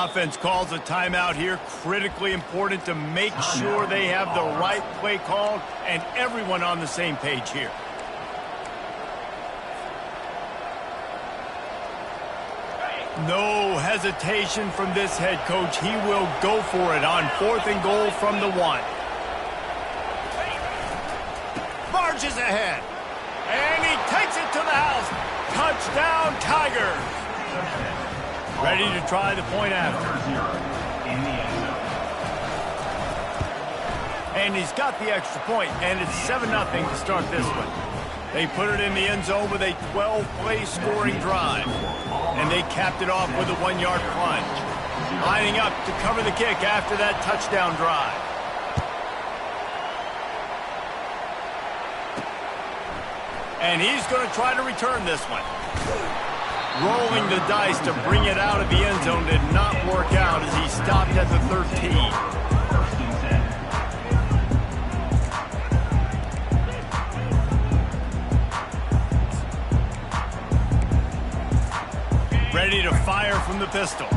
Offense calls a timeout here. Critically important to make sure they have the right play called and everyone on the same page here. No hesitation from this head coach. He will go for it on 4th and goal from the 1. Marches ahead. And he takes it to the house. Touchdown, Tigers. Ready to try the point after. And he's got the extra point, and it's 7-0 to start this one. They put it in the end zone with a 12-play scoring drive. And they capped it off with a 1-yard plunge. Lining up to cover the kick after that touchdown drive. And he's going to try to return this one. Rolling the dice to bring it out of the end zone did not work out as he stopped at the 13. Ready to fire from the pistol.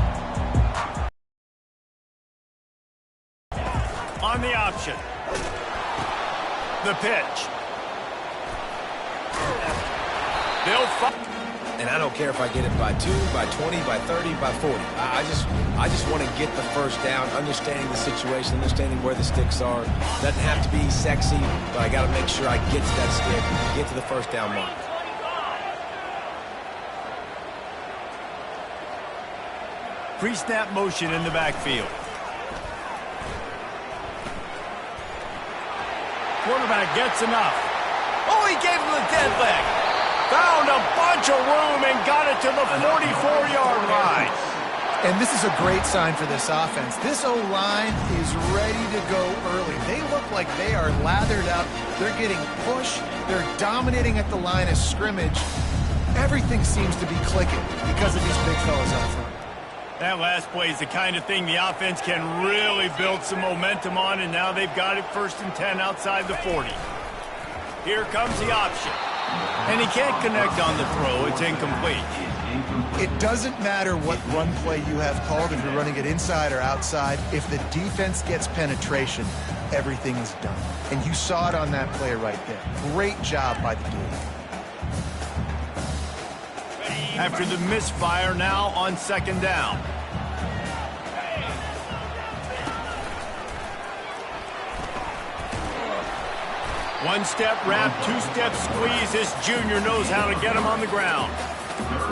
On the option. The pitch. They'll fire. And I don't care if I get it by 2, by 20, by 30, by 40. I just want to get the first down, understanding the situation, understanding where the sticks are. Doesn't have to be sexy, but I got to make sure I get to that stick, get to the first down mark. Pre-snap motion in the backfield. Quarterback gets enough. Oh, he gave him the dead leg. Found a bunch of room and got it to the 44-yard line. And this is a great sign for this offense. This O-line is ready to go early. They look like they are lathered up. They're getting pushed. They're dominating at the line of scrimmage. Everything seems to be clicking because of these big fellas up front. That last play is the kind of thing the offense can really build some momentum on, and now they've got it 1st and 10 outside the 40. Here comes the option. And he can't connect on the throw. It's incomplete. It doesn't matter what run play you have called, if you're running it inside or outside. If the defense gets penetration, everything is done. And you saw it on that play right there. Great job by the dude. After the misfire, now on 2nd down. One-step wrap, two-step squeeze. This junior knows how to get him on the ground.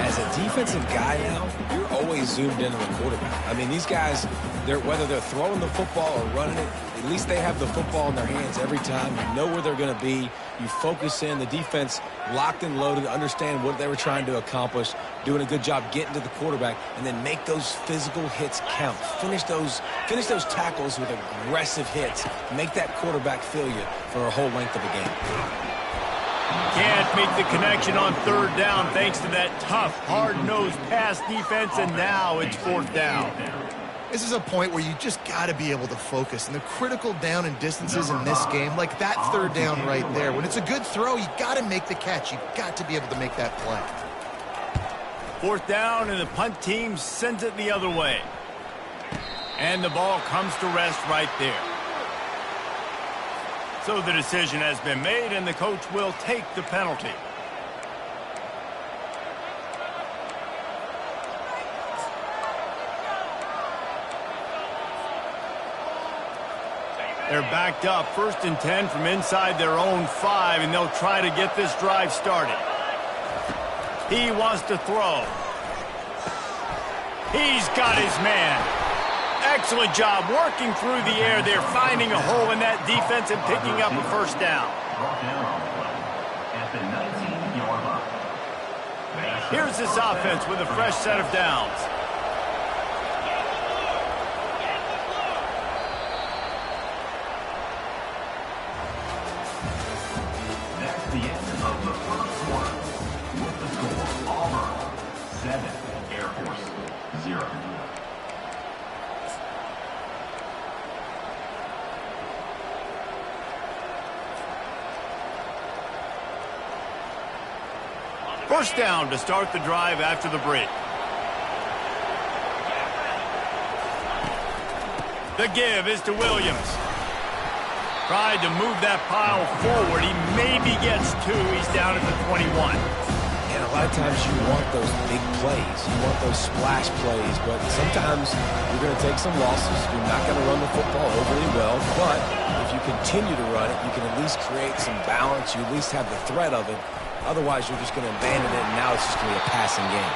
As a defensive guy now, you're always zoomed in on the quarterback. I mean, these guys, whether they're throwing the football or running it, at least they have the football in their hands every time. You know where they're going to be. You focus in. The defense locked and loaded, understand what they were trying to accomplish, doing a good job getting to the quarterback, and then make those physical hits count. Finish those tackles with aggressive hits. Make that quarterback feel you for a whole length of a game. Can't make the connection on 3rd down thanks to that tough, hard-nosed pass defense, and now it's 4th down. This is a point where you just got to be able to focus. And the critical down and distances in this game, like that 3rd down right there, when it's a good throw, you got to make the catch. You've got to be able to make that play. 4th down, and the punt team sends it the other way. And the ball comes to rest right there. So the decision has been made, and the coach will take the penalty. They're backed up 1st and 10 from inside their own 5, and they'll try to get this drive started. He wants to throw. He's got his man. Excellent job working through the air. They're finding a hole in that defense and picking up a 1st down. Here's this offense with a fresh set of downs. That's the end of the 1st quarter. With the score, Auburn 7, Air Force 0. First down to start the drive after the break. The give is to Williams. Tried to move that pile forward. He maybe gets 2. He's down at the 21. And a lot of times you want those big plays. You want those splash plays, but sometimes you're going to take some losses. You're not going to run the football overly well, but if you continue to run it, you can at least create some balance. You at least have the threat of it. Otherwise, you're just going to abandon it, and now it's just going to be a passing game.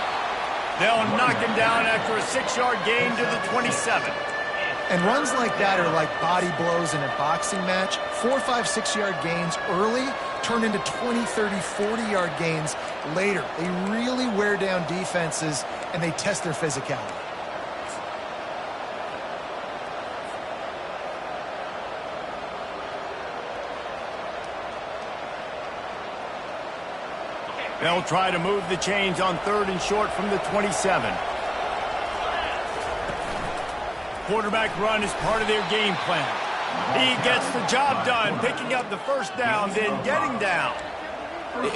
They'll knock him down after a 6-yard gain to the 27. And runs like that are like body blows in a boxing match. 4, 5, 6-yard gains early turn into 20, 30, 40-yard gains later. They really wear down defenses, and they test their physicality. They'll try to move the chains on 3rd and short from the 27. Quarterback run is part of their game plan. He gets the job done, picking up the first down, then getting down.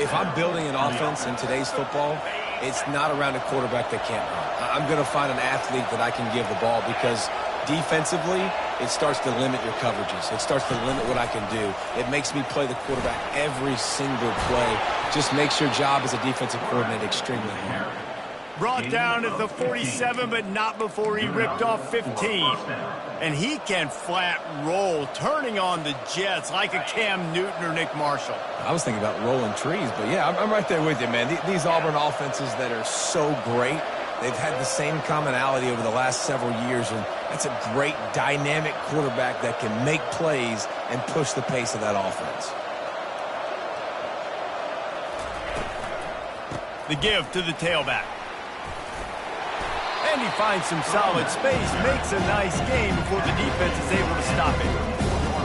If I'm building an offense in today's football, it's not around a quarterback that can't run. I'm going to find an athlete that I can give the ball because defensively, it starts to limit your coverages. It starts to limit what I can do. It makes me play the quarterback every single play. Just makes your job as a defensive coordinator extremely hard. Brought down at the 47, but not before he ripped off 15. And he can flat roll, turning on the Jets like a Cam Newton or Nick Marshall. I was thinking about rolling trees, but yeah, I'm right there with you, man. These Auburn offenses that are so great, they've had the same commonality over the last several years, and that's a great dynamic quarterback that can make plays and push the pace of that offense. The give to the tailback. And he finds some solid space, makes a nice game before the defense is able to stop it.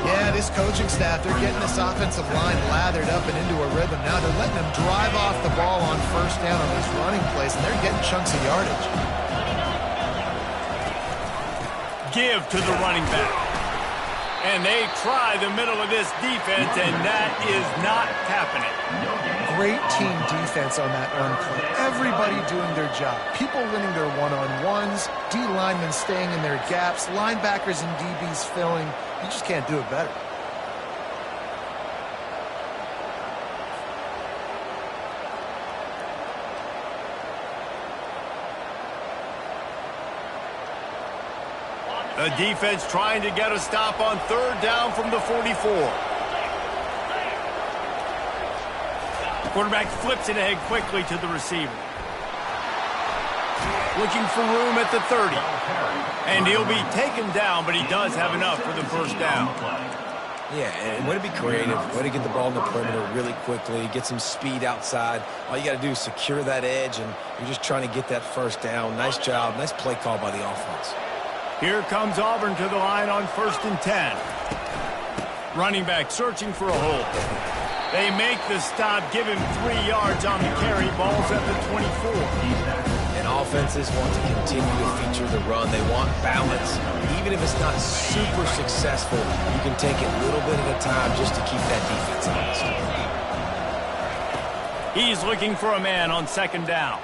Yeah, this coaching staff, they're getting this offensive line lathered up and into a rhythm. Now they're letting them drive off the ball on first down on these running plays, and they're getting chunks of yardage. Give to the running back. And they try the middle of this defense, and that is not happening. Great team defense on that run play. Everybody doing their job. People winning their one-on-ones, D linemen staying in their gaps, linebackers and DBs filling. You just can't do it better. The defense trying to get a stop on 3rd down from the 44. Quarterback flips it ahead quickly to the receiver. Looking for room at the 30. And he'll be taken down, but he does have enough for the first down. Yeah, and way to be creative, way to get the ball in the perimeter really quickly, get some speed outside. All you got to do is secure that edge, and you're just trying to get that first down. Nice job, nice play call by the offense. Here comes Auburn to the line on 1st and 10. Running back searching for a hole. They make the stop, give him 3 yards on the carry. Ball's at the 24. And offenses want to continue to feature the run. They want balance. Even if it's not super successful, you can take it little bit at a time just to keep that defense honest. He's looking for a man on 2nd down.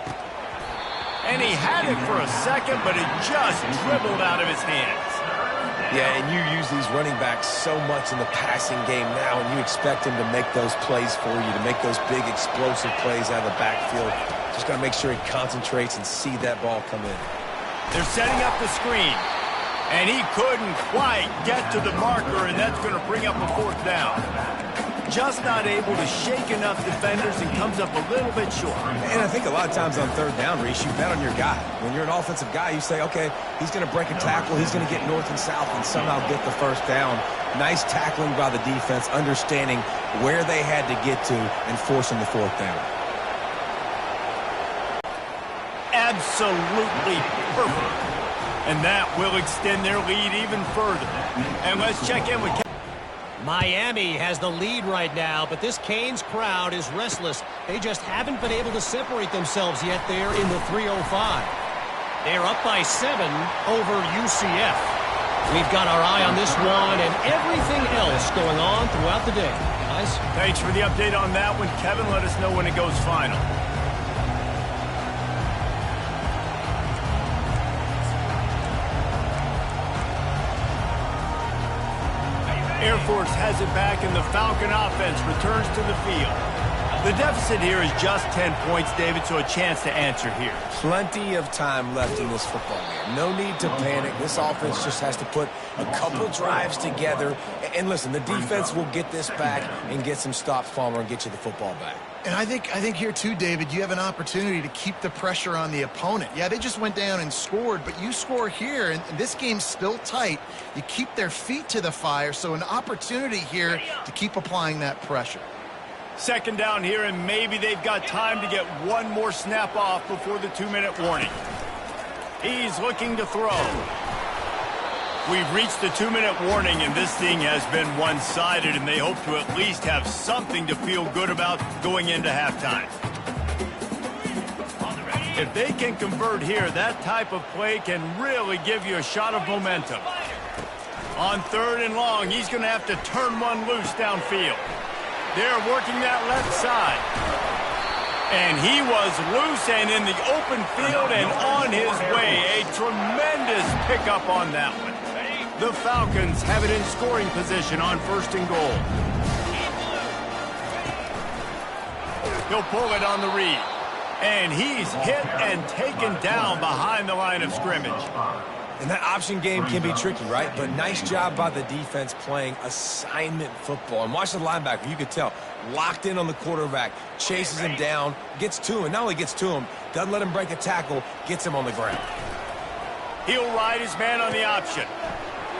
And he had it for a second, but it just dribbled out of his hands. Yeah, and you use these running backs so much in the passing game now, and you expect him to make those plays for you, to make those big explosive plays out of the backfield. Just got to make sure he concentrates and see that ball come in. They're setting up the screen, and he couldn't quite get to the marker, and that's going to bring up a 4th down. Just not able to shake enough defenders and comes up a little bit short. And I think a lot of times on 3rd down, Reese, you bet on your guy. When you're an offensive guy, you say, okay, he's going to break a tackle, he's going to get north and south and somehow get the first down. Nice tackling by the defense, understanding where they had to get to and forcing the 4th down. Absolutely perfect. And that will extend their lead even further. And let's check in with Miami has the lead right now, but this Canes crowd is restless. They just haven't been able to separate themselves yet there in the 305. They're up by 7 over UCF. We've got our eye on this one and everything else going on throughout the day. Guys? Thanks for the update on that one, Kevin. Let us know when it goes final. Air Force has it back, and the Falcon offense returns to the field. The deficit here is just 10 points, David, so a chance to answer here. Plenty of time left in this football game. No need to panic. This offense just has to put a couple drives together. And listen, the defense will get this back and get some stops, Palmer, and get you the football back. And I think here too, David, you have an opportunity to keep the pressure on the opponent. Yeah, they just went down and scored, but you score here, and this game's still tight. You keep their feet to the fire, so an opportunity here to keep applying that pressure. Second down here, and maybe they've got time to get one more snap off before the 2-minute warning. He's looking to throw. We've reached the 2-minute warning, and this thing has been one-sided, and they hope to at least have something to feel good about going into halftime. If they can convert here, that type of play can really give you a shot of momentum. On 3rd and long, he's going to have to turn one loose downfield. They're working that left side. And he was loose and in the open field and on his way. A tremendous pickup on that one. The Falcons have it in scoring position on 1st and goal. He'll pull it on the read. And he's hit and taken down behind the line of scrimmage. And that option game can be tricky, right? But nice job by the defense playing assignment football. And watch the linebacker. You could tell. Locked in on the quarterback. Chases him down. Gets to him. Not only gets to him, doesn't let him break a tackle. Gets him on the ground. He'll ride his man on the option.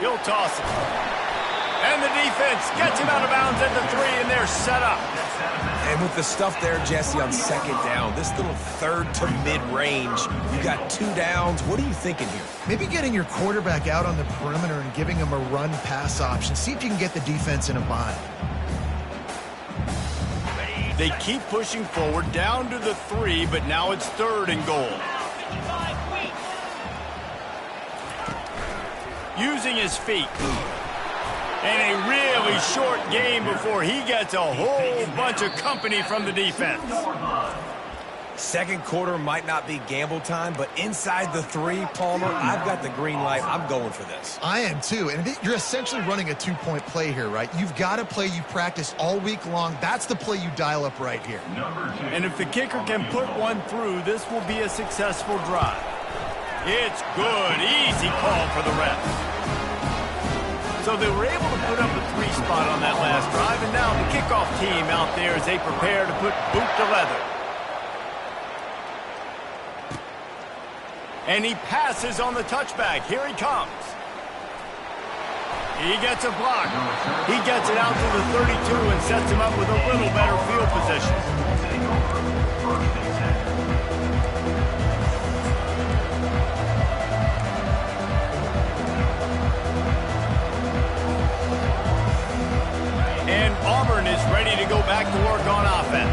He'll toss it. And the defense gets him out of bounds at the 3, and they're set up. And with the stuff there, Jesse, on 2nd down, this little 3rd to mid-range, you got 2 downs. What are you thinking here? Maybe getting your quarterback out on the perimeter and giving him a run-pass option. See if you can get the defense in a bind. They keep pushing forward down to the 3, but now it's 3rd and goal. Using his feet. And a really short game before he gets a whole bunch of company from the defense. 2nd quarter might not be gamble time, but inside the 3, Palmer, I've got the green light. I'm going for this. I am too. And you're essentially running a 2-point play here, right? You've got a play you've practiced all week long. That's the play you dial up right here. And if the kicker can put one through, this will be a successful drive. It's good. Easy call for the ref. So they were able to put up a 3 spot on that last drive, and now the kickoff team out there as they prepare to put boot to leather. And he passes on the touchback. Here he comes. He gets a block. He gets it out to the 32 and sets him up with a little better field position. And Auburn is ready to go back to work on offense.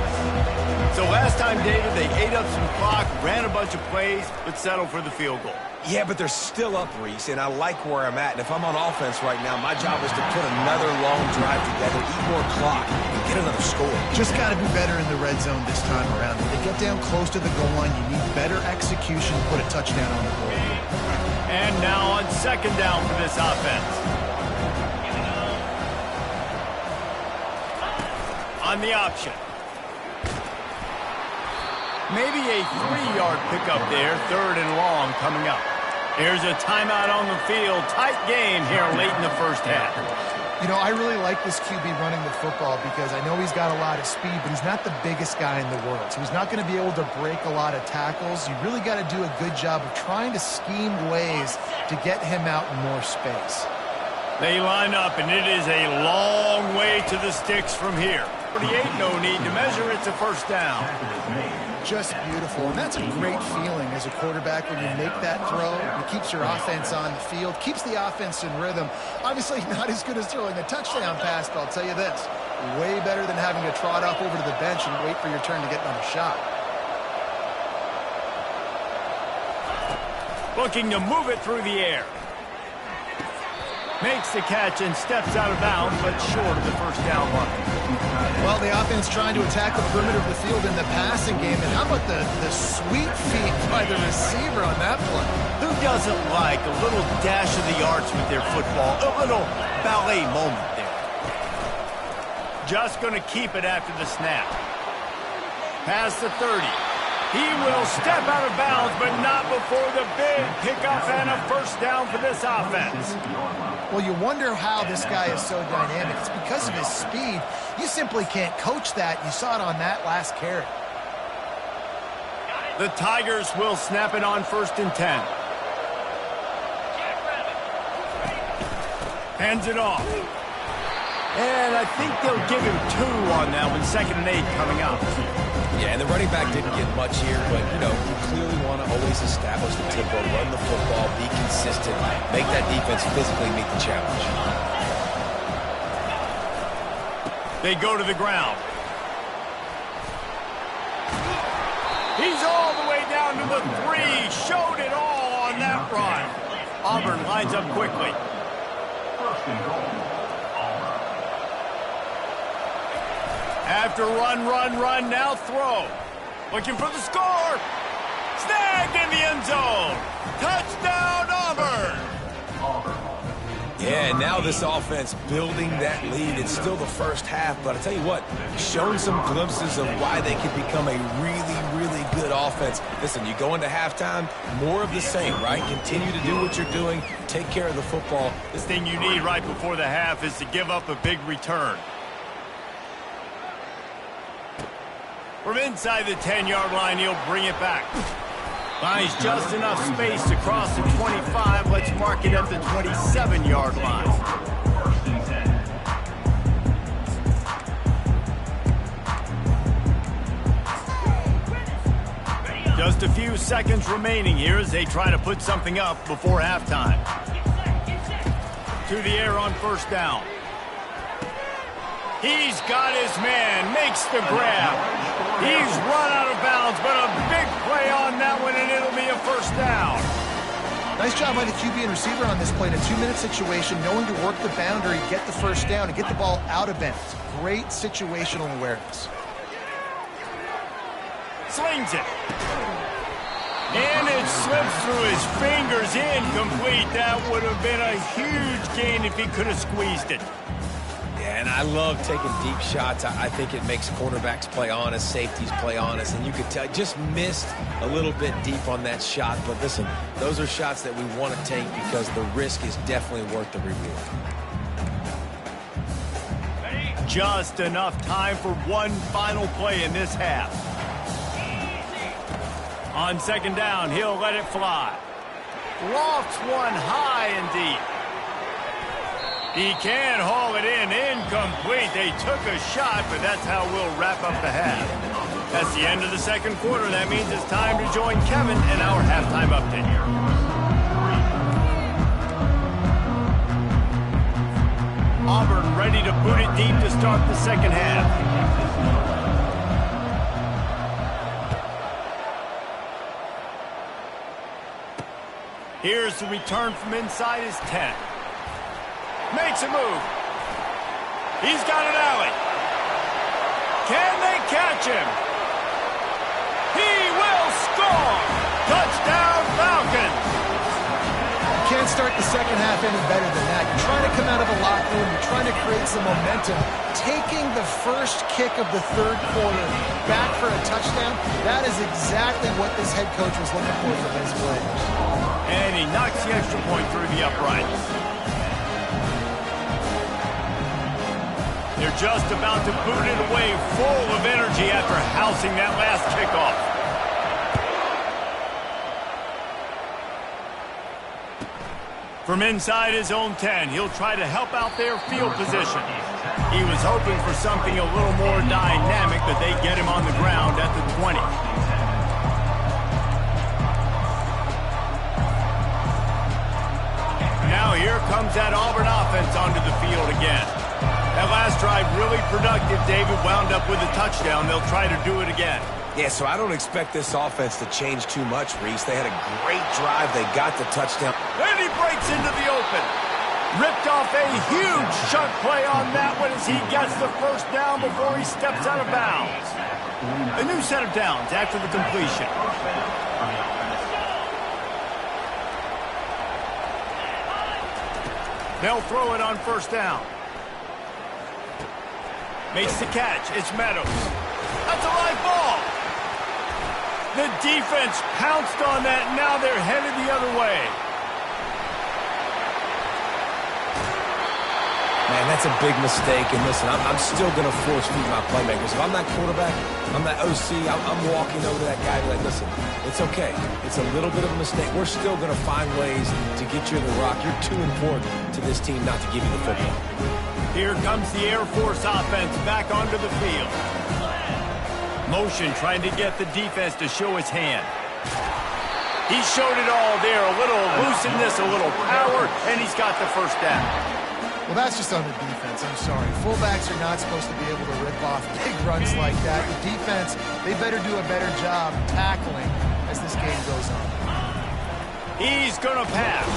So last time, David, they ate up some clock, ran a bunch of plays, but settled for the field goal. Yeah, but they're still up, Reese, and I like where I'm at. And if I'm on offense right now, my job is to put another long drive together, eat more clock, and get another score. Just got to be better in the red zone this time around. When they get down close to the goal line, you need better execution to put a touchdown on the board. And now on 2nd down for this offense. On the option. Maybe a 3-yard pickup there, 3rd and long coming up. Here's a timeout on the field. Tight game here late in the first half. You know, I really like this QB running the football because I know he's got a lot of speed, but he's not the biggest guy in the world. So he's not going to be able to break a lot of tackles. You really got to do a good job of trying to scheme ways to get him out in more space. They line up, and it is a long way to the sticks from here. 48, no need to measure. It's a 1st down. Just beautiful, and that's a great feeling as a quarterback when you make that throw. It keeps your offense on the field, keeps the offense in rhythm. Obviously not as good as throwing a touchdown pass, but I'll tell you this, way better than having to trot off over to the bench and wait for your turn to get another shot. Looking to move it through the air. Makes the catch and steps out of bounds, but short of the 1st down line. Well, the offense trying to attack the perimeter of the field in the passing game. And how about the sweet feet by the receiver on that play? Who doesn't like a little dash of the arts with their football? A little ballet moment there. Just going to keep it after the snap. Past the 30. He will step out of bounds, but not before the big pickup and a first down for this offense. Well, you wonder how this guy is so dynamic. It's because of his speed. You simply can't coach that. You saw it on that last carry. The Tigers will snap it on 1st and 10. Hands it off. And I think they'll give him 2 on that one. 2nd and 8 coming up. Yeah, and the running back didn't get much here, but, you know, you clearly want to always establish the tempo, run the football, be consistent, make that defense physically meet the challenge. They go to the ground. He's all the way down to the 3. Showed it all on that run. Auburn lines up quickly. First and goal. After run, now throw. Looking for the score. Snagged in the end zone. Touchdown, Auburn. Yeah, and now this offense building that lead. It's still the first half, but I tell you what, shown some glimpses of why they could become a really, really good offense. Listen, you go into halftime, more of the same, right? Continue to do what you're doing, take care of the football. The thing you need right before the half is to give up a big return. From inside the 10-yard line, he'll bring it back. Finds just enough space to cross the 25. Let's mark it at the 27-yard line. First and 10. Just a few seconds remaining here as they try to put something up before halftime. To the air on 1st down. He's got his man, makes the grab. He's run out of bounds, but a big play on that one, and it'll be a 1st down. Nice job by the QB and receiver on this play in a 2-minute situation, knowing to work the boundary, get the 1st down, and get the ball out of bounds. Great situational awareness. Slings it. And it slips through his fingers, incomplete. That would have been a huge gain if he could have squeezed it. And I love taking deep shots. I think it makes cornerbacks play honest, safeties play honest, and you could tell just missed a little bit deep on that shot. But listen, those are shots that we want to take because the risk is definitely worth the reward. Just enough time for one final play in this half. On 2nd down, he'll let it fly. Lofts one high and deep. He can haul it in, incomplete. They took a shot, but that's how we'll wrap up the half. That's the end of the 2nd quarter. That means it's time to join Kevin in our halftime update. Auburn ready to boot it deep to start the 2nd half. Here's the return from inside his 10. Makes a move. He's got an alley. Can they catch him? He will score! Touchdown Falcons! You can't start the 2nd half any better than that. You're trying to come out of a locker room. You're trying to create some momentum. Taking the first kick of the 3rd quarter back for a touchdown, that is exactly what this head coach was looking for from his players. And he knocks the extra point through the uprights. They're just about to boot it away, full of energy after housing that last kickoff. From inside his own 10, he'll try to help out their field position. He was hoping for something a little more dynamic, but they get him on the ground at the 20. Now here comes that Auburn offense onto the field again. That last drive really productive. David wound up with a touchdown. They'll try to do it again. Yeah, so I don't expect this offense to change too much, Reese. They had a great drive. They got the touchdown. And he breaks into the open. Ripped off a huge chunk play on that one as he gets the 1st down before he steps out of bounds. A new set of downs after the completion. They'll throw it on 1st down. Makes the catch. It's Meadows. That's a live ball. The defense pounced on that. Now they're headed the other way. Man, that's a big mistake. And listen, I'm still going to force feed my playmakers. If I'm that quarterback, I'm that OC, I'm walking over to that guy and be like, listen, it's okay. It's a little bit of a mistake. We're still going to find ways to get you the rock. You're too important to this team not to give you the football. Here comes the Air Force offense back onto the field. Motion trying to get the defense to show his hand. He showed it all there. A little looseness, a little power, and he's got the first down. Well, that's just on the defense. I'm sorry. Fullbacks are not supposed to be able to rip off big runs like that. The defense, they better do a better job tackling as this game goes on. He's going to pass.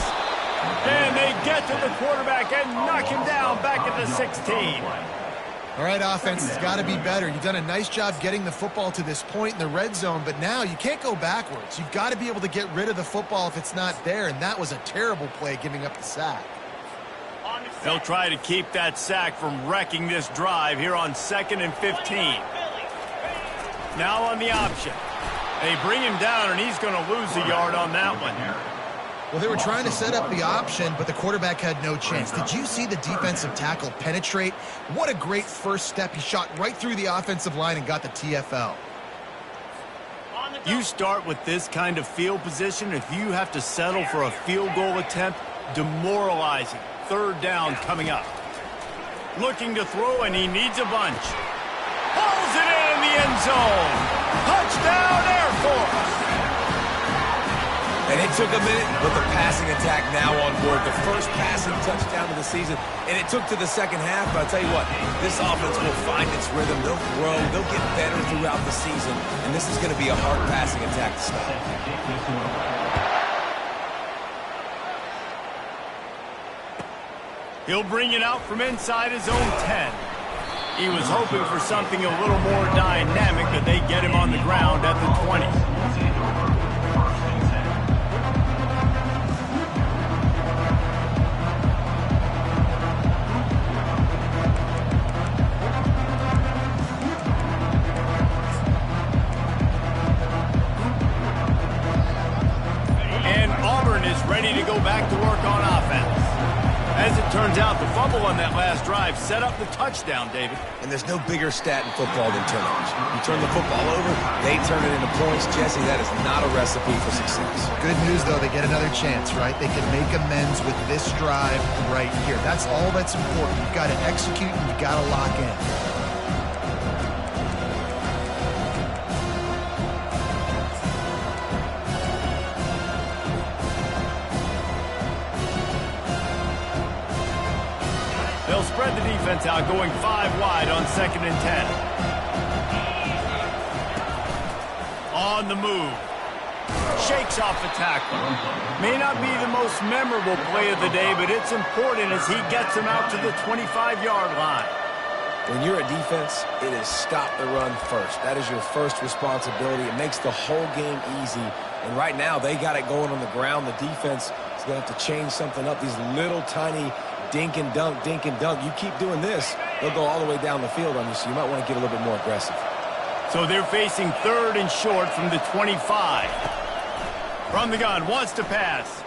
And they get to the quarterback and knock him down back at the 16. All right, offense, it's got to be better. You've done a nice job getting the football to this point in the red zone, but now you can't go backwards. You've got to be able to get rid of the football if it's not there, and that was a terrible play giving up the sack. They'll try to keep that sack from wrecking this drive here on 2nd and 15. Now on the option. They bring him down, and he's going to lose a yard on that one. Well, they were trying to set up the option, but the quarterback had no chance. Did you see the defensive tackle penetrate? What a great first step. He shot right through the offensive line and got the TFL. You start with this kind of field position. If you have to settle for a field goal attempt, demoralizing. 3rd down coming up. Looking to throw, and he needs a bunch. Pulls it in the end zone. Touchdown, Air Force. And it took a minute, but the passing attack now on board. The first passing touchdown of the season, and it took to the second half. But I'll tell you what, this offense will find its rhythm. They'll grow. They'll get better throughout the season, and this is going to be a hard passing attack to stop. He'll bring it out from inside his own 10. He was hoping for something a little more dynamic, but they get him on the ground at the 20. And Auburn is ready to go back to work on offense. As it turns out, the fumble on that last drive set up the touchdown, David. And there's no bigger stat in football than turnovers. You turn the football over, they turn it into points. Jesse, that is not a recipe for success. Good news, though, they get another chance, right? They can make amends with this drive right here. That's all that's important. You've got to execute and you've got to lock in. They'll spread the defense out, going 5 wide on 2nd and 10. On the move. Shakes off the tackle. May not be the most memorable play of the day, but it's important as he gets him out to the 25-yard line. When you're a defense, it is stop the run first. That is your first responsibility. It makes the whole game easy. And right now, they got it going on the ground. The defense is going to have to change something up. These little tiny dink and dunk, dink and dunk. You keep doing this, they'll go all the way down the field on you, so you might want to get a little bit more aggressive. So they're facing 3rd and short from the 25. From the gun, wants to pass.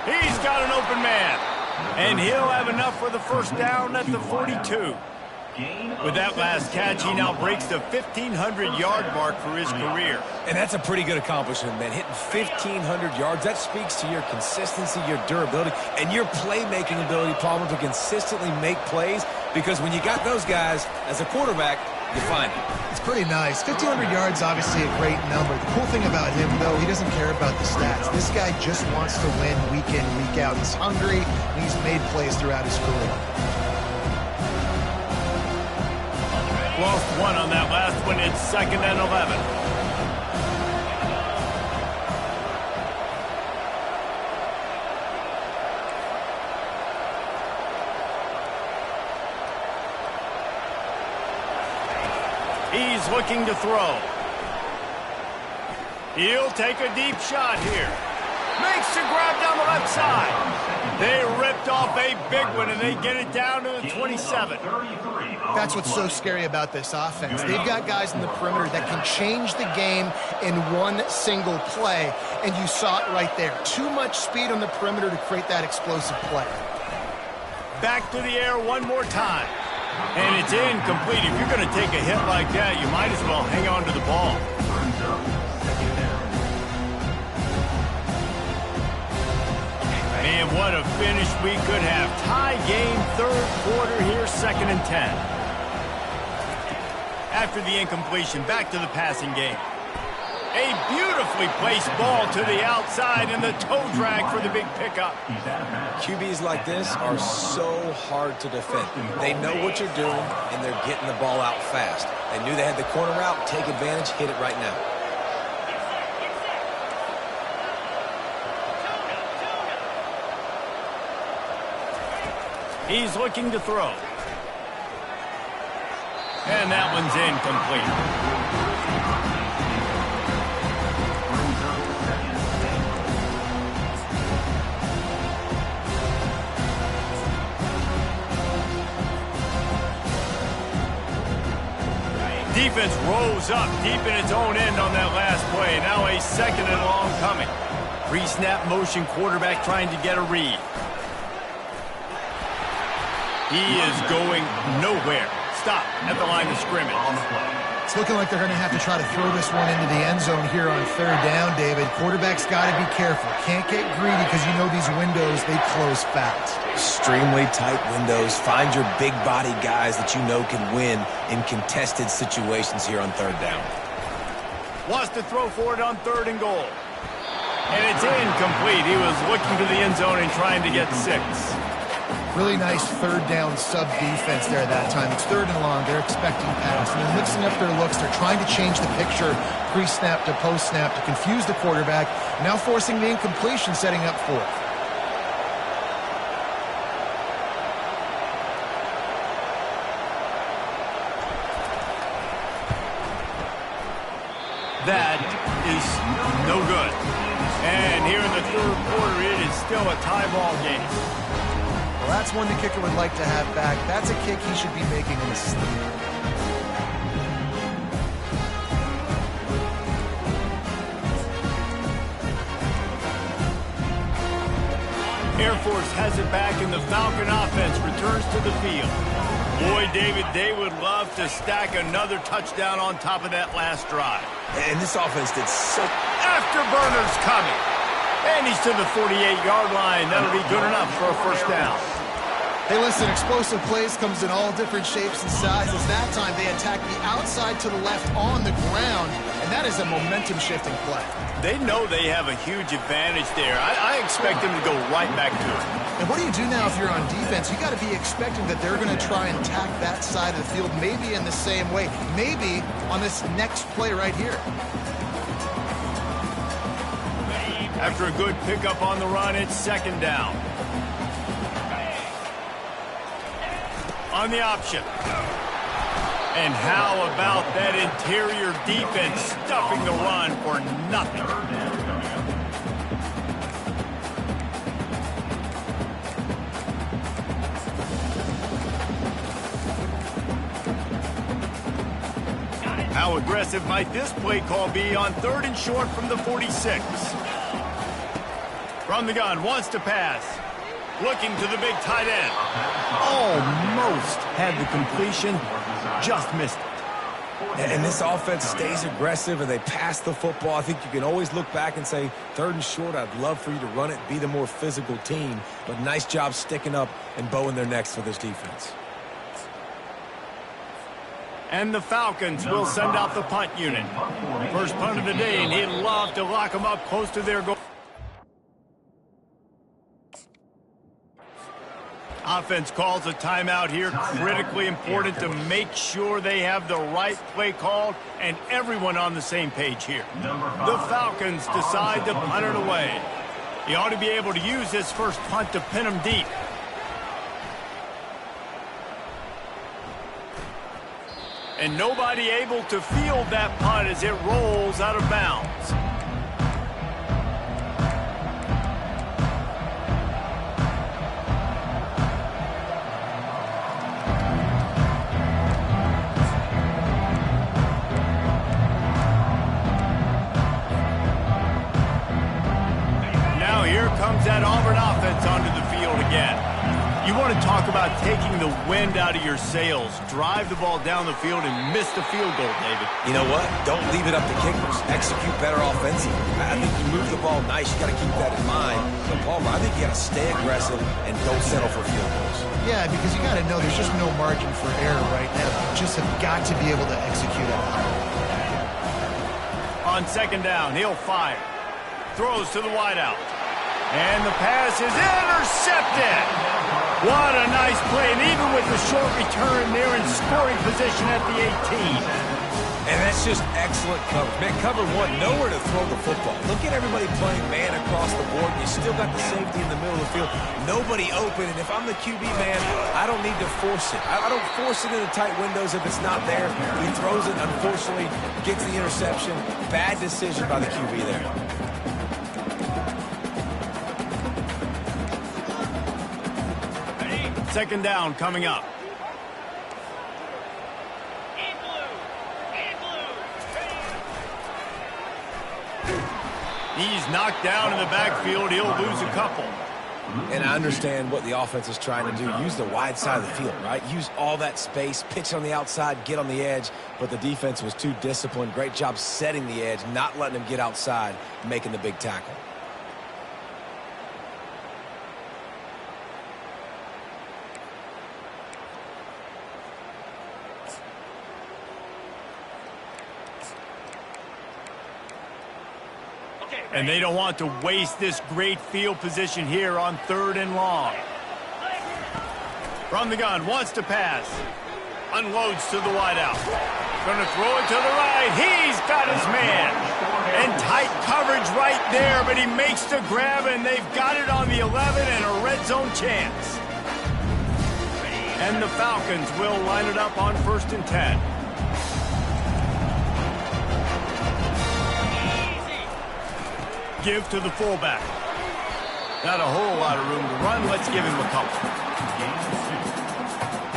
He's got an open man. And he'll have enough for the first down at the 42. With that last catch, he now breaks the 1,500-yard mark for his career. And that's a pretty good accomplishment, man. Hitting 1,500 yards, that speaks to your consistency, your durability, and your playmaking ability, Palmer, to consistently make plays. Because when you got those guys, as a quarterback, you find it. It's pretty nice. 1,500 yards, obviously a great number. The cool thing about him, though, he doesn't care about the stats. This guy just wants to win week in, week out. He's hungry, and he's made plays throughout his career. Lost one on that last one. It's 2nd and 11. He's looking to throw. He'll take a deep shot here. Makes the grab down the left side. They ripped off a big one, and they get it down to the 27. That's what's so scary about this offense. They've got guys in the perimeter that can change the game in one single play, and you saw it right there. Too much speed on the perimeter to create that explosive play. Back to the air one more time. And it's incomplete. If you're going to take a hit like that, you might as well hang on to the ball. And what a finish we could have. Tie game, third quarter here, 2nd and 10. After the incompletion, back to the passing game. A beautifully placed ball to the outside and the toe drag for the big pickup. QBs like this are so hard to defend. They know what you're doing, and they're getting the ball out fast. They knew they had the corner out. Take advantage. Hit it right now. He's looking to throw. And that one's incomplete. Defense rose up deep in its own end on that last play. Now a 2nd and long coming. Pre-snap motion quarterback trying to get a read. He is going nowhere. Stop at the line of scrimmage. It's looking like they're going to have to try to throw this one into the end zone here on 3rd down, David. Quarterback's got to be careful. Can't get greedy because you know these windows, they close fast. Extremely tight windows. Find your big body guys that you know can win in contested situations here on 3rd down. Wants to throw for it on 3rd and goal. And it's incomplete. He was looking to the end zone and trying to get 6. Really nice 3rd down sub defense there that time. It's 3rd and long. They're expecting pass. And they're mixing up their looks. They're trying to change the picture pre-snap to post-snap to confuse the quarterback. Now forcing the incompletion, setting up 4th. That is no good. And here in the 3rd quarter, it is still a tie ball game. Well, that's one the kicker would like to have back. That's a kick he should be making in his sleep. Air Force has it back, and the Falcon offense returns to the field. Boy, David, they would love to stack another touchdown on top of that last drive. And this offense did so... Afterburner's coming. And he's to the 48-yard line. That'll be good enough for a 1st down. Hey, listen, explosive plays comes in all different shapes and sizes. That time they attack the outside to the left on the ground, and that is a momentum-shifting play. They know they have a huge advantage there. I expect them to go right back to it. And what do you do now if you're on defense? You got to be expecting that they're going to try and attack that side of the field, maybe in the same way, maybe on this next play right here. After a good pickup on the run, it's 2nd down. On the option. And how about that interior defense stuffing the run for nothing? How aggressive might this play call be on 3rd and short from the 46? From the gun, wants to pass. Looking to the big tight end. Almost had the completion, just missed it. And this offense stays aggressive and they pass the football. I think you can always look back and say, 3rd and short, I'd love for you to run it, be the more physical team. But nice job sticking up and bowing their necks for this defense. And the Falcons will send out the punt unit. First punt of the day, and he'd love to lock them up close to their goal. Offense calls a timeout here. Critically important to make sure they have the right play called and everyone on the same page here. The Falcons decide to punt it away. He ought to be able to use this first punt to pin them deep. And nobody able to field that punt as it rolls out of bounds. Auburn offense onto the field again. You want to talk about taking the wind out of your sails. Drive the ball down the field and miss the field goal, David. You know what? Don't leave it up to kickers. Execute better offensively. I think you move the ball nice. You got to keep that in mind. But Palmer, I think you got to stay aggressive and don't settle for field goals. Yeah, because you got to know there's just no margin for error right now. You just have got to be able to execute at a high level. On second down, he'll fire. Throws to the wideout. And the pass is intercepted. What a nice play. And even with the short return, they're in scoring position at the 18. And that's just excellent coverage. Man, cover one, nowhere to throw the football. Look at everybody playing man across the board. You still got the safety in the middle of the field. Nobody open. And if I'm the QB, man, I don't need to force it. I don't force it into tight windows if it's not there. He throws it, unfortunately, gets the interception. Bad decision by the QB there. Second down coming up. He's knocked down in the backfield. He'll lose a couple. And I understand what the offense is trying to do. Use the wide side of the field, right? Use all that space, pitch on the outside, get on the edge. But the defense was too disciplined. Great job setting the edge, not letting him get outside, making the big tackle. And they don't want to waste this great field position here on third and long. From the gun, wants to pass. Unloads to the wideout. Going to throw it to the right. He's got his man. And tight coverage right there, but he makes the grab, and they've got it on the 11 and a red zone chance. And the Falcons will line it up on 1st and 10. Give to the fullback. Not a whole lot of room to run. Let's give him a couple. Gain 2.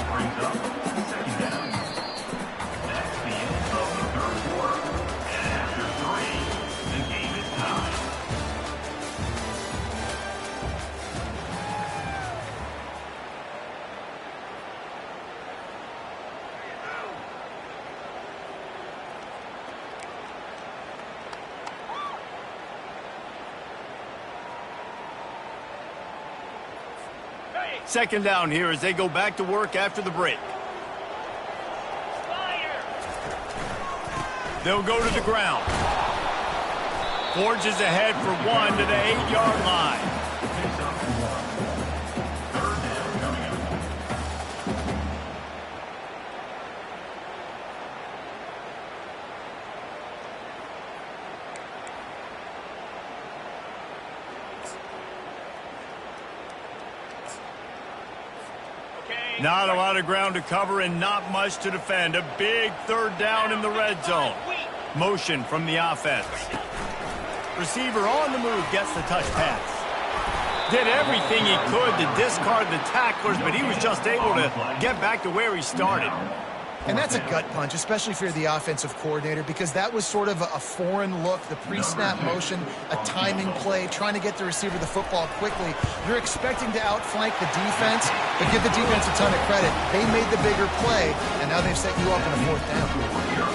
Brings up second down. That's the end of the third quarter. And after 3, the game is tied. Second down here as they go back to work after the break. They'll go to the ground. Forges ahead for 1 to the 8-yard line. Picks up 1. Third down coming up. Not a lot of ground to cover and not much to defend. A big third down in the red zone. Motion from the offense. Receiver on the move gets the touch pass. Did everything he could to discard the tacklers, but he was just able to get back to where he started. And that's a gut punch, especially if you're the offensive coordinator, because that was sort of a foreign look, the pre-snap motion, a timing play, trying to get the receiver the football quickly. You're expecting to outflank the defense, but give the defense a ton of credit. They made the bigger play, and now they've set you up in a 4th down.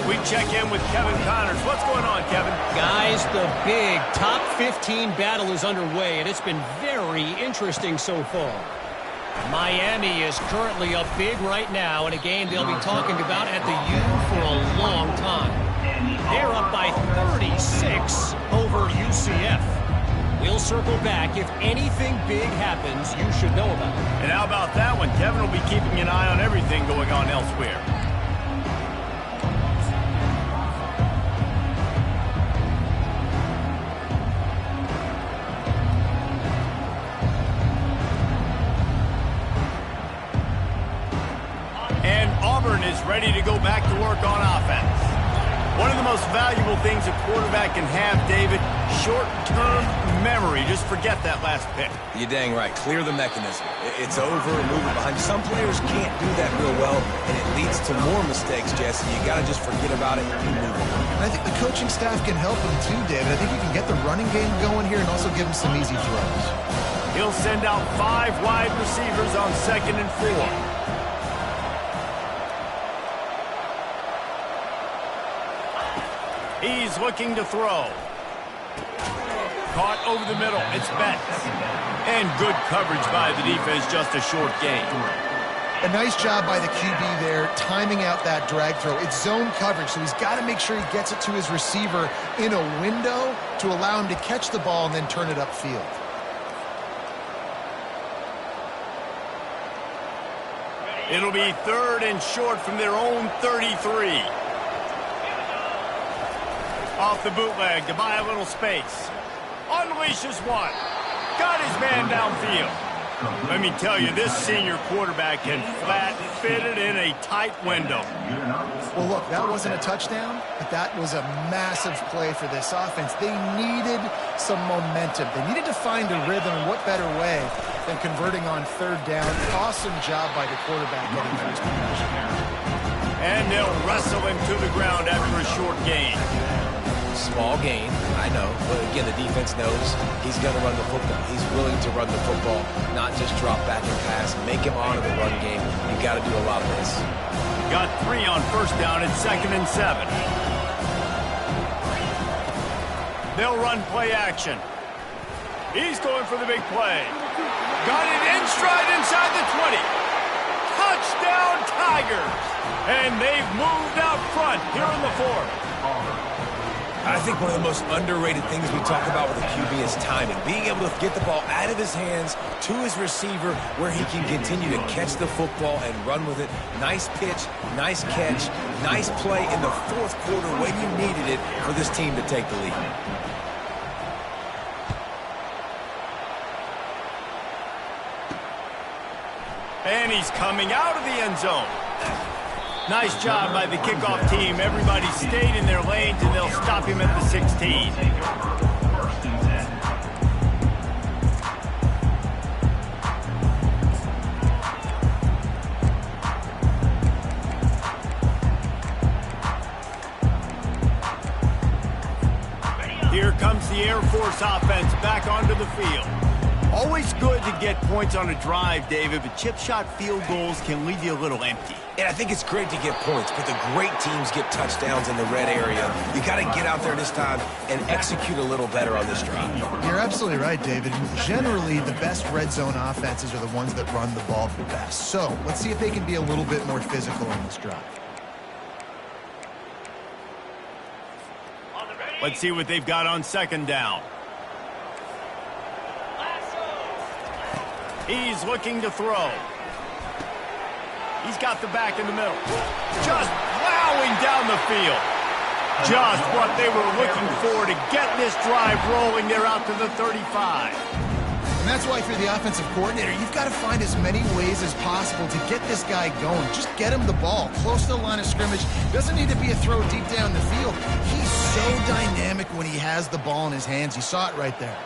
We check in with Kevin Connors. What's going on, Kevin? Guys, the big top 15 battle is underway, and it's been very interesting so far. Miami is currently up big right now in a game they'll be talking about at the U for a long time. They're up by 36 over UCF. We'll circle back. If anything big happens, you should know about it. And how about that one? Kevin will be keeping an eye on everything going on elsewhere. Is ready to go back to work on offense. One of the most valuable things a quarterback can have, David, short-term memory. Just forget that last pick. You're dang right. Clear the mechanism. It's over and moving behind. Some players can't do that real well, and it leads to more mistakes, Jesse. You got to just forget about it and keep moving. And I think the coaching staff can help him too, David. I think you can get the running game going here and also give him some easy throws. He'll send out 5 wide receivers on 2nd and 4. He's looking to throw. Caught over the middle. It's Betts. And good coverage by the defense, just a short gain. A nice job by the QB there, timing out that drag throw. It's zone coverage, so he's got to make sure he gets it to his receiver in a window to allow him to catch the ball and then turn it upfield. It'll be 3rd and short from their own 33. Off the bootleg to buy a little space. Unleashes one. Got his man downfield. Let me tell you, this senior quarterback can flat fit it in a tight window. Well, look, that wasn't a touchdown, but that was a massive play for this offense. They needed some momentum. They needed to find a rhythm, and what better way than converting on 3rd down. Awesome job by the quarterback getting first possession. And they'll wrestle him to the ground after a short gain. Small gain, I know, but again, the defense knows he's going to run the football. He's willing to run the football, not just drop back and pass, make him honor the run game. You got to do a lot of this. Got 3 on 1st down at 2nd and 7. They'll run play action. He's going for the big play. Got it in stride inside the 20. Touchdown Tigers! And they've moved out front here in the 4th. I think one of the most underrated things we talk about with a QB is timing. Being able to get the ball out of his hands to his receiver where he can continue to catch the football and run with it. Nice pitch, nice catch, nice play in the 4th quarter when you needed it for this team to take the lead. And he's coming out of the end zone. Nice job by the kickoff team. Everybody stayed in their lanes, and they'll stop him at the 16. Here comes the Air Force offense back onto the field. Always good to get points on a drive, David, but chip shot field goals can leave you a little empty. And I think it's great to get points, but the great teams get touchdowns in the red area. You got to get out there this time and execute a little better on this drive. You're absolutely right, David. Generally, the best red zone offenses are the ones that run the ball the best. So let's see if they can be a little bit more physical on this drive. Let's see what they've got on 2nd down. He's looking to throw. He's got the back in the middle. Just plowing down the field. Just what they were looking for to get this drive rolling. They're out to the 35. And that's why, if you're the offensive coordinator, you've got to find as many ways as possible to get this guy going. Just get him the ball close to the line of scrimmage. Doesn't need to be a throw deep down the field. He's so dynamic when he has the ball in his hands. You saw it right there.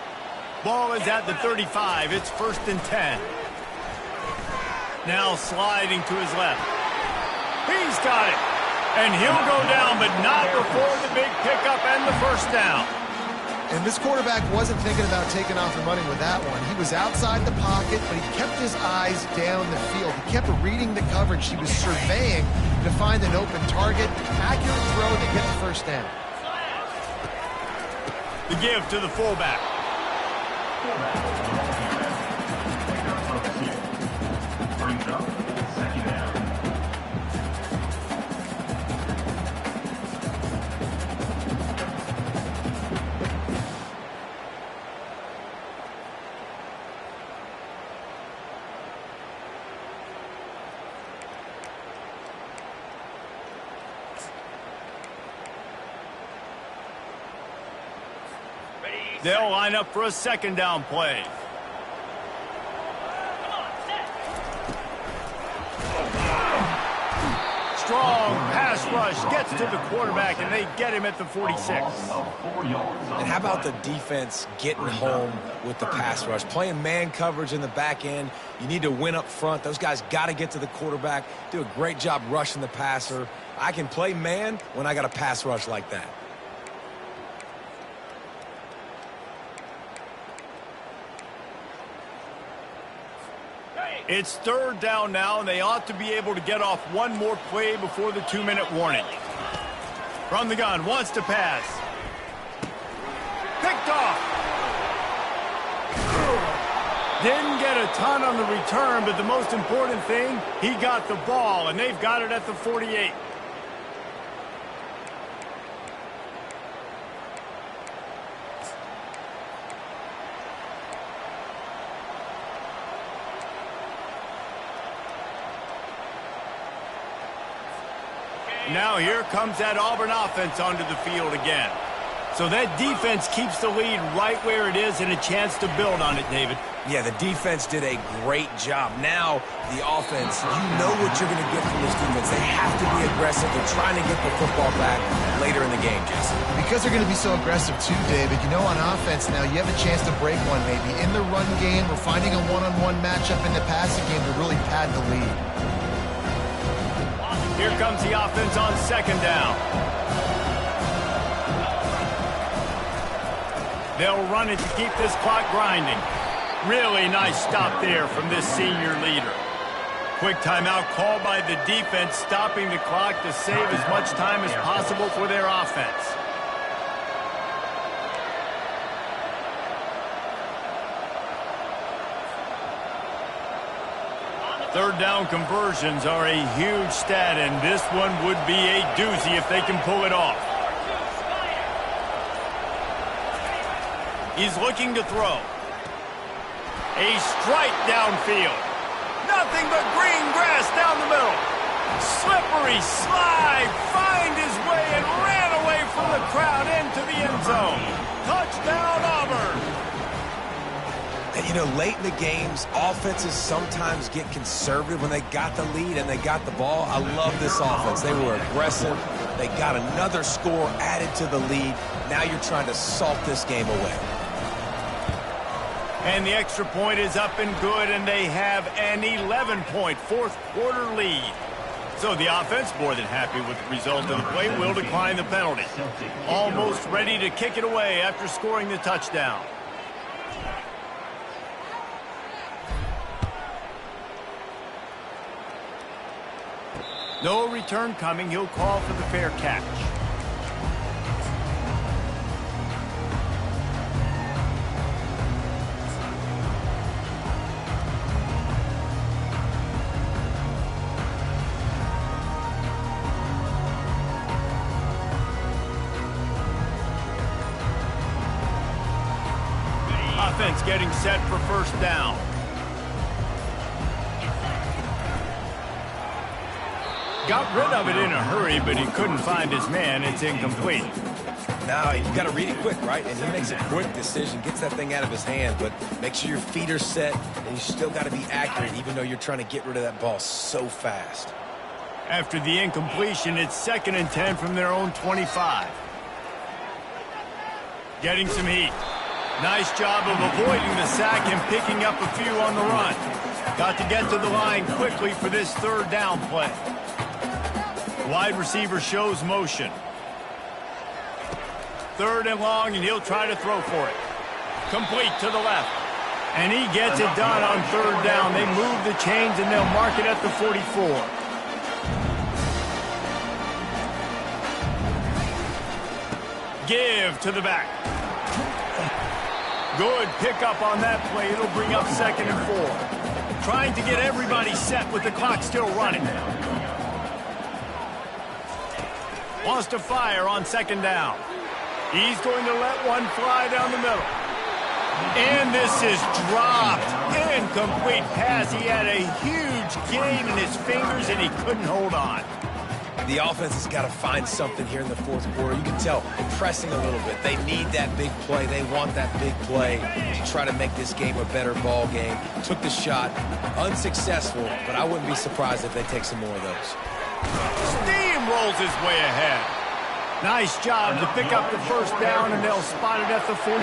Ball is at the 35. It's 1st and 10. Now sliding to his left. He's got it. And he'll go down, but not before the big pickup and the 1st down. And this quarterback wasn't thinking about taking off and running with that one. He was outside the pocket, but he kept his eyes down the field. He kept reading the coverage. He was surveying to find an open target. Accurate throw to get the 1st down. The give to the fullback. Brings up 2nd down. They'll line up for a 2nd down play. Strong pass rush gets to the quarterback, and they get him at the 46. And how about the defense getting home with the pass rush? Playing man coverage in the back end. You need to win up front. Those guys got to get to the quarterback. Do a great job rushing the passer. I can play man when I got a pass rush like that. It's third down now, and they ought to be able to get off one more play before the 2-minute warning. From the gun, wants to pass. Picked off. Didn't get a ton on the return, but the most important thing, he got the ball, and they've got it at the 48. Now here comes that Auburn offense onto the field again. So that defense keeps the lead right where it is and a chance to build on it, David. Yeah, the defense did a great job. Now, the offense, you know what you're going to get from this defense. They have to be aggressive. They're trying to get the football back later in the game, Jesse. Because they're going to be so aggressive too, David. You know, on offense now, you have a chance to break one maybe. In the run game or finding a one-on-one matchup in the passing game to really pad the lead. Here comes the offense on second down. They'll run it to keep this clock grinding. Really nice stop there from this senior leader. Quick timeout called by the defense, stopping the clock to save as much time as possible for their offense. Third down conversions are a huge stat, and this one would be a doozy if they can pull it off. He's looking to throw. A strike downfield. Nothing but green grass down the middle. Slippery slide, find his way and ran away from the crowd into the end zone. Touchdown, Auburn. And, you know, late in the games, offenses sometimes get conservative when they got the lead and they got the ball. I love this offense. They were aggressive. They got another score added to the lead. Now you're trying to salt this game away. And the extra point is up and good, and they have an 11-point fourth-quarter lead. So the offense, more than happy with the result of the play, will decline the penalty. Almost ready to kick it away after scoring the touchdown. No return coming. He'll call for the fair catch. Offense getting set for first down. Got rid of it in a hurry, but he couldn't find his man. It's incomplete. Now, you got to read it quick, right? And he makes a quick decision, gets that thing out of his hand, but make sure your feet are set, and you still got to be accurate, even though you're trying to get rid of that ball so fast. After the incompletion, it's 2nd and 10 from their own 25. Getting some heat. Nice job of avoiding the sack and picking up a few on the run. Got to get to the line quickly for this third down play. Wide receiver shows motion. 3rd and long, and he'll try to throw for it. Complete to the left. And he gets it done on 3rd down. They move the chains, and they'll mark it at the 44. Give to the back. Good pickup on that play. It'll bring up 2nd and 4. Trying to get everybody set with the clock still running. Wants to fire on 2nd down. He's going to let one fly down the middle. And this is dropped. Incomplete pass. He had a huge gain in his fingers, and he couldn't hold on. The offense has got to find something here in the 4th quarter. You can tell they're pressing a little bit. They need that big play. They want that big play to try to make this game a better ball game. Took the shot. Unsuccessful, but I wouldn't be surprised if they take some more of those. Steamrolls his way ahead. Nice job to pick up the first down, and they'll spot it at the 42.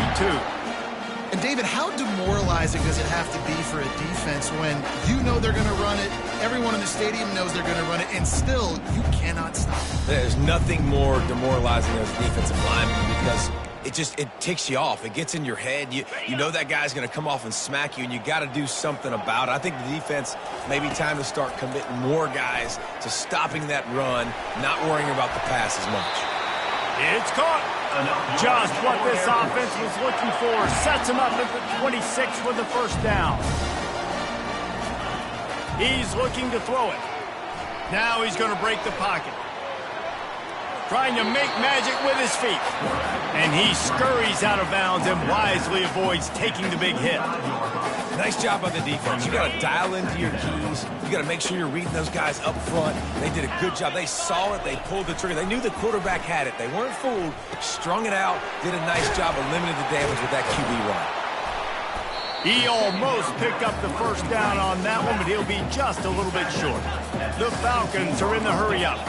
And David, how demoralizing does it have to be for a defense when you know they're going to run it, everyone in the stadium knows they're going to run it, and still you cannot stop it? There's nothing more demoralizing as a defensive lineman because it it ticks you off. It gets in your head. You know that guy's going to come off and smack you, and you got to do something about it. I think the defense maybe time to start committing more guys to stopping that run, not worrying about the pass as much. It's caught. Just what this offense was looking for. Sets him up at the 26 for the first down. He's looking to throw it. Now he's going to break the pocket. Trying to make magic with his feet. And he scurries out of bounds and wisely avoids taking the big hit. Nice job by the defense. You got to dial into your keys. You got to make sure you're reading those guys up front. They did a good job. They saw it. They pulled the trigger. They knew the quarterback had it. They weren't fooled. Strung it out. Did a nice job of limiting the damage with that QB run. He almost picked up the first down on that one, but he'll be just a little bit short. The Falcons are in the hurry-up.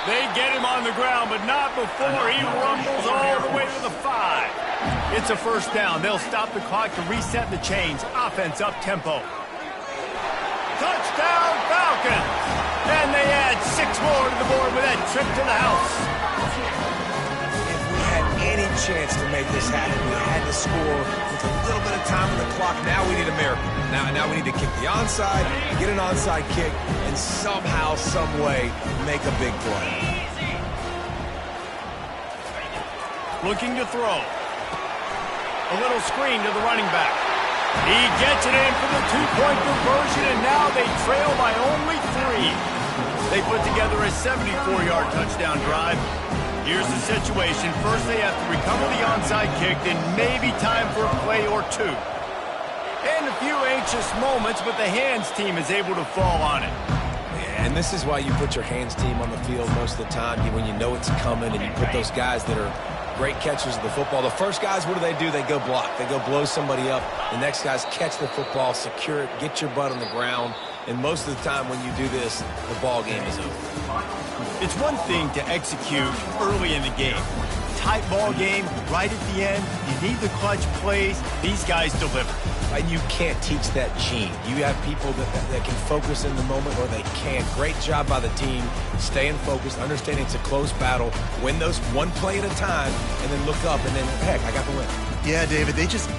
They get him on the ground, but not before he rumbles all the way to the 5. It's a first down. They'll stop the clock to reset the chains. Offense up-tempo. Touchdown, Falcons! And they add 6 more to the board with that trip to the house. If we had any chance to make this happen, we had to score with a little bit of time on the clock. Now we need a miracle. Now we need to kick the onside, get an onside kick, and somehow, some way, make a big play. Looking to throw. A little screen to the running back. He gets it in for the 2-point conversion, and now they trail by only 3. They put together a 74-yard touchdown drive. Here's the situation. First, they have to recover the onside kick, then maybe time for a play or 2. And a few anxious moments, but the hands team is able to fall on it. And this is why you put your hands team on the field most of the time, when you know it's coming, and you put those guys that are great catchers of the football. The first guys, what do? They go block. They go blow somebody up. The next guys catch the football, secure it, get your butt on the ground. And most of the time when you do this, the ball game is over. It's one thing to execute early in the game. Tight ball game, right at the end. You need the clutch plays. These guys deliver. And you can't teach that gene. You have people that can focus in the moment, or they can't. Great job by the team, staying focused, understanding it's a close battle, win those one play at a time, and then look up, and then, heck, I got the win. Yeah, David, they just